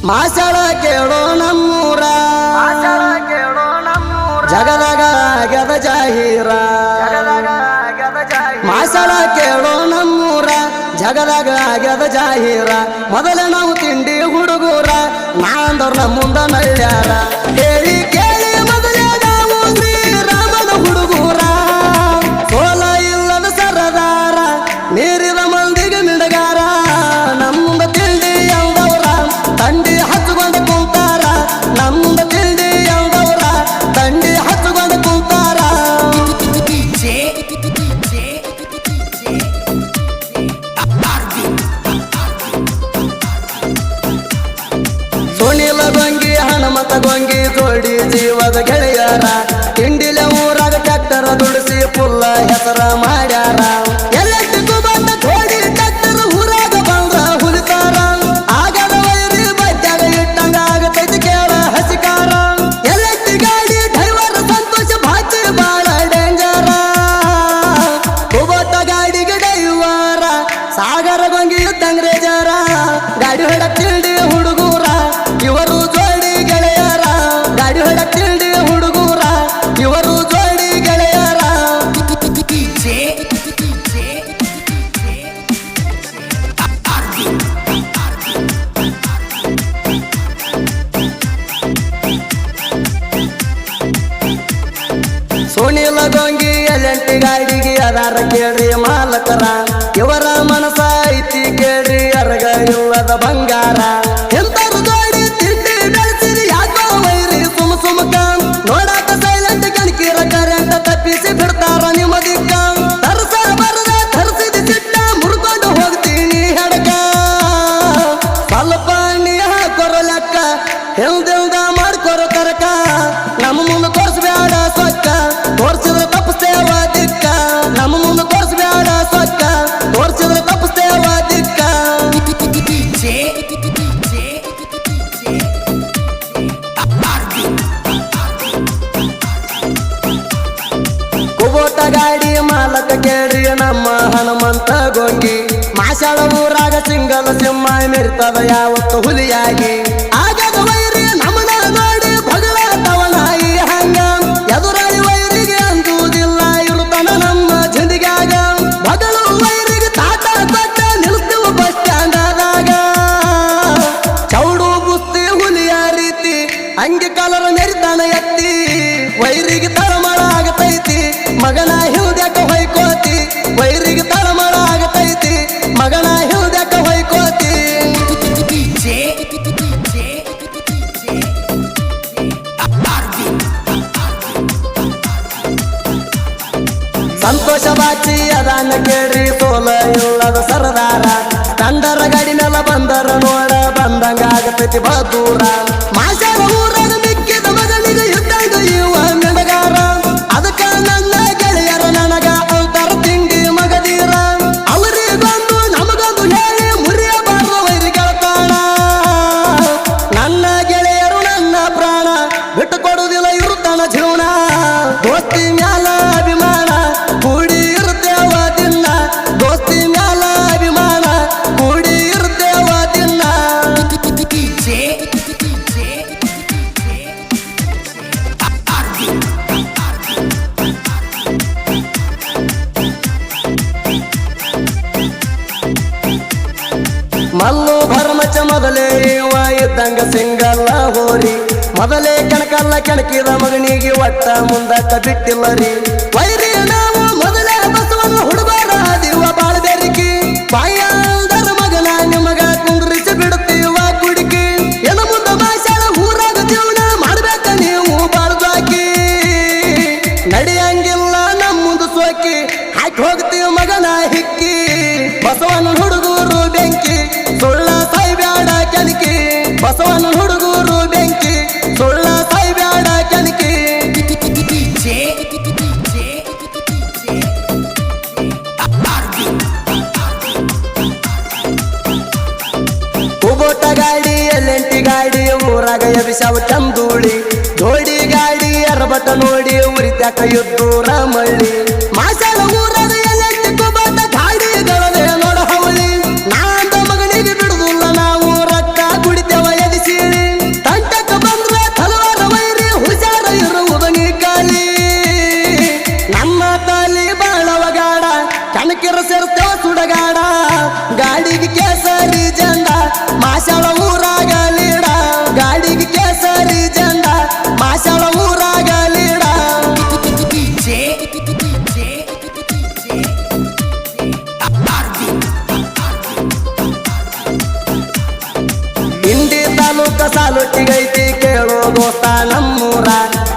ಮಾಸಳ ಕೇಳೋ ನಮ್ಮೂರ ಜಗದಾಗ ಆಗ್ಯದ ಜಾಹೀರ ಮಾಸಳ ಕೇಳೋ ನಮ್ಮೂರ ಜಗದಾಗ ಆಗ್ಯದ ಜಾಹೀರ ಮೊದಲ ನಾವು ತಿಂಡಿ ಹುಡುಗೂರ ನಾಂದವ್ರ ಮುಂದ ನಳ್ಳ್ಯಾರ ಹೇಳಿ ಕೇಳಿ ಮೊದಲೇ ನಾವು ಶ್ರೀರಾಮನ ಹುಡುಗೂರ ಸೋಲ ಇಲ್ಲದ ಸರದಾರ ಮೀರಿದ ಮಂದಿಗೆ ಮಿಡಗಾರ ನಮ್ಮುಂದ ತಿಂಡಿ ಎಂದವರ ತಂಡಿ ಹಚ್ಚಿಕೊಂಡು ಕುಂತಾರ ನಮ್ಮುಂದ ತಿಂಡಿ ಎಂದವರ ತಂಡಿ ಹಚ್ಚಿಕೊಂಡು ಕುಂತಾರ ಸುನಿಲ ಗೊಂಗಿ ಹನುಮತ ಗೊಂಗಿ ಜೋಡಿ ಜೀವದ ಗೆಳೆಯರ ತಿಂಡಿಲೆ ಊರಾಗ ಟ್ಯಾಕ್ಟರ್ ದುಡಿಸಿ ಪುಲ್ಲ ಹೆಸರ ಮಾಡ್ಯಾರ ಎಲ್ಲೆಟ್ಟಿಗೂ ಬಂದ ಕೋಡಿ ಟ್ಯಾಕ್ಟರ್ ಊರಾಗ ಬಂದ್ರ ಹುಲಿತಾರ ಆಗದ ವೈರಿ ಬಜ್ಜಾಗ ಇಟ್ಟಂಗ ಆಗತೈತಿ ಕೇಳ ಹಸಿಕಾರ ಎಲ್ಲೆಟ್ಟಿ ಗಾಡಿ ಡ್ರೈವರ್ ಸಂತೋಷ ಭಾಚಿ ಬಾಳ ಡೇಂಜರ ಕುಬತ್ತ ಗಾಡಿಗೆ ಡೈವರ ಸಾಗರ ಗೊಂಗಿ ದಂಗ್ರೇಜರ ಗಾಡಿ ಹೊಡಕ್ ತಿಂಡಿ ಹುಡುಗೂರ ಇವರು ಜೋಡಿ ಗೆಳೆಯರ ಗಾಡಿ ಹೊಡಕ್ ತಿಂಡಿ ಹುಡುಗೂರ ಇವರು ಜೋಡಿ ಗೆಳೆಯರ ಸುನಿಲ ಗೊಂಗಿ ಎಲೆಂಟಿ ಗಾಡಿಗೆ ಅದಾರ ಕೇಳ್ರಿ ಮಾಲಕರ ಇವರ ಮನಸ ಐತಿ ಕೇಳ್ರಿ ಅರಗ ಇಲ್ಲದ ಬಂಗಾರ ಎಂತರು ಜೋಡಿ ತಿಂಡಿ ಬೆಳೆಸಿರಿ ಯಾಕೋ ವೈರಿ ಸುಮಕ ನೋಡಾಕ ಸೈಲೆಂಟ್ ಕಣಕಿರ ಕರೆಂಟ್ ತಪ್ಪಿಸಿ ಬಿಡ್ತಾರ ನಿಮ್ಮದಿಕ್ಕ ತರ್ಸ ಬರದ ತರ್ಸಿದ ಸಿಟ್ಟ ಮುರ್ಕೊಂಡು ಹೋಗ್ತೀನಿ ಹೆಡಕ ಸ್ವಲ್ಪ ನೀ ಹಾಕೊರ ಲೆಕ್ಕ ಹೆಲ್ದ ಮಾಡ್ಕೊರೋ ಕರಕ ನಮ್ಮ ಮುಂದೆ ತೋರಿಸ್ಬೇಡ ಸೊಕ್ಕ ತೋರ್ಸಿದ್ರೆ ತಪ್ಪಿಸ್ತೇವ ದಿಕ್ಕ ನಮ್ಮ ಮುಂದೆ ತೋರಿಸ್ಬೇಡ ಸೊಕ್ಕ ತೋರ್ಸಿದ್ರೆ ತಪ್ಪಿಸ್ತೇವ ದಿಕ್ಕ ಕುಬೋಟ ಗಾಡಿ ಮಾಲಕ ಕೇಳ್ರಿ ನಮ್ಮ ಹನುಮಂತ ಗೊಂಗಿ ಮಾಸಾಳ ಊರಾಗ ಸಿಂಗಲ ಸಿಂಹ ಮಿರ್ತದ ಯಾವತ್ತು ಹುಲಿಯಾಗಿ ಆಗದ ವೈರಿ ನಮನ ನೋಡಿ ಭಗಳ ತವನಾಯಿ ಹಂಗ ಎದುರಾಳಿ ವೈರಿಗೆ ಅಂದುವುದಿಲ್ಲ ಇರುತ್ತಾನ ನಮ್ಮ ಜಿಂದಿಗಾಗ ಬದಲು ವೈರಿಗೆ ತಾಟ ಕೊಟ್ಟ ನಿಲ್ತೀವಿ ಬಸ್ ಸ್ಟ್ಯಾಂಡ್ ಆದಾಗ ಚೌಡು ಬುಸ್ತಿ ಹುಲಿಯ ರೀತಿ ಅಂಗಿ ಕಲರ ಮೆರಿತಾನ ಎತ್ತಿ ವೈರಿಗೆ ತಳಮಳ ಆಗತೈತಿ ಮಗನ ಹಿಲ್ದ್ಯಾಕ ಹೊಯ್ಕೋತಿ ವೈರಿಗೆ ತಳಮಳ ಆಗತೈತಿ ಮಗನ ಹಿಲ್ದ್ಯಾಕ ಹೊಯ್ಕೋತಿ ಸಂತೋಷ ಬಾಚಿ ಅದಾನ ಕೇಳ್ರಿ ಸೋಲ ಇಲ್ಲದ ಸರದಾರ ತಂಡರ ಗಾಡಿ ನೆಲ ಬಂದರ ನೋಡ ಬಂದಂಗ ಆಗತೈತಿ ಬದೂರ ಮಾಸಾರ ಊರಾಗ ಮಿಕ್ಕಿದ ಮಗನಿಗೆ ಇದ್ದಂಗ ಇವ ಮಿಡಗಾರ ಅದಕ್ಕ ನನ್ನ ಗೆಳೆಯರ ನನಗ ಅಂತಾರ ತಿಂಡಿ ಮಗದೀರ ಅವರಿಗೊಂದು ನಮಗೊಂದು ಹೇಳಿ ಮುರಿಯಬಾರ್ದ ವೈರಿ ಗೆಳತಾಣ ನನ್ನ ಗೆಳೆಯರು ನನ್ನ ಪ್ರಾಣ ಬಿಟ್ಟು ಕೊಡುವುದಿಲ್ಲ ಇರುತ್ತಾನ ಜೀವನ ದೋಸ್ತಿ ಮ್ಯಾಲ ಅಭಿಮಾನ ಕೂಡಿ ಇರ್ತೇವ ದಿನ ದೋಸ್ತಿ ಮ್ಯಾಲ ಅಭಿಮಾನ ಕೂಡಿ ಇರ್ತೇವ ದಿನ ಮಲ್ಲು ಭರಮಚ ಮೊದಲೇ ಇವ ಇದ್ದಂಗ ಸಿಂಗಲ್ಲ ಹೋರಿ ಮೊದಲೇ ಕೆಣಕಲ್ಲ ಕೆಣಕಿದ ಮಗನಿಗೆ ಒಟ್ಟ ಮುಂದಕ್ಕ ಬಿಟ್ಟಿಲ್ಲ ರೀ ವೈರಿ ನಾವು ಮೊದಲೇ ಬಸವನ ಹುಡುಗರ ದಿವ ಬಾಳ ಬೆರಿಕಿ ಬಾಯಲ್ದರ ಮಗನ ನಿಮಗ ಕುಂಡ್ರಿಸಿ ಬಿಡುತ್ತೀವ ಕುಡಿಕಿ ಎನ ಮುಂದ ಮಾಸಾಳ ಊರಾಗ ಜೀವನ ಮಾಡ್ಬೇಕ ನೀವು ಬಾಳ್ದಾಕಿ ನಡಿಯಂಗಿಲ್ಲ ನಮ್ಮ ಮುಂದ ಸೋಕಿ ಹಾಕಿ ಹೋಗ್ತೀವಿ ಮಗನ ಹಿಕ್ಕಿ ಬಸವನ ಹುಡುಗರು ಬೆಂಕಿ ಸುಳ್ಳ ಸಾಯ್ಬ್ಯಾಡ ಕೆಣಕಿ ಬಸವನ ಹುಡುಗರು ಬೆಂಕಿ ಸುಳ್ಳ ಸಾಯ್ಬ್ಯಾಡ ಕೆಣಕಿ ಕುಬೋಟ ಗಾಡಿ ಎಲೆಂಟಿ ಗಾಡಿ ಊರಾಗ ಎಬಿಸಾವ ಚಂದೂಳಿ ಜೋಡಿ ಗಾಡಿ ಅರಬಟ ನೋಡಿ ಉರಿತ್ಯಾಕ ಯುದ್ದೂರ ಮಳ್ಳಿ ಮಾಸಾಳ ಊರಾಗ ಎಲೆಂಟಿ ಕುಬೋಟ ಗಾಡಿಗಳೇ ನೋಡ ಹವಳಿ ನಾಂದ ಮಗನಿಗೆ ಬಿಡುದಿಲ್ಲ ನಾವು ರಕ್ಕ ಇಂಡಿ ತಾಲೂಕ ಸಾಲೊಟ್ಟಿಗೈತಿ ಕೇಳೋ ದೋಸ್ತ ನಮ್ಮೂರ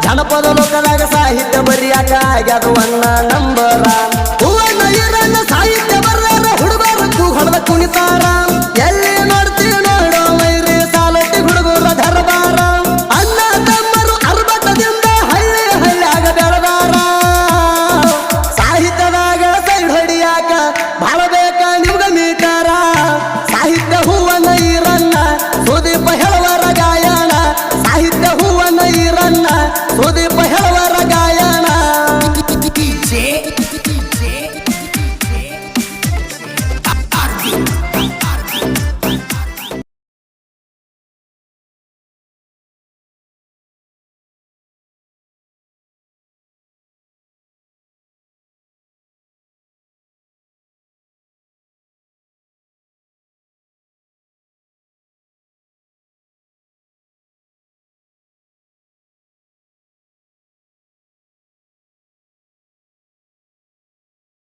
ಜನಪದ ಲೋಕದಾಗ ಸಾಹಿತ್ಯ ಬರಿಯಾಕ ಆಗ್ಯದು ಅಣ್ಣ ನಂಬರ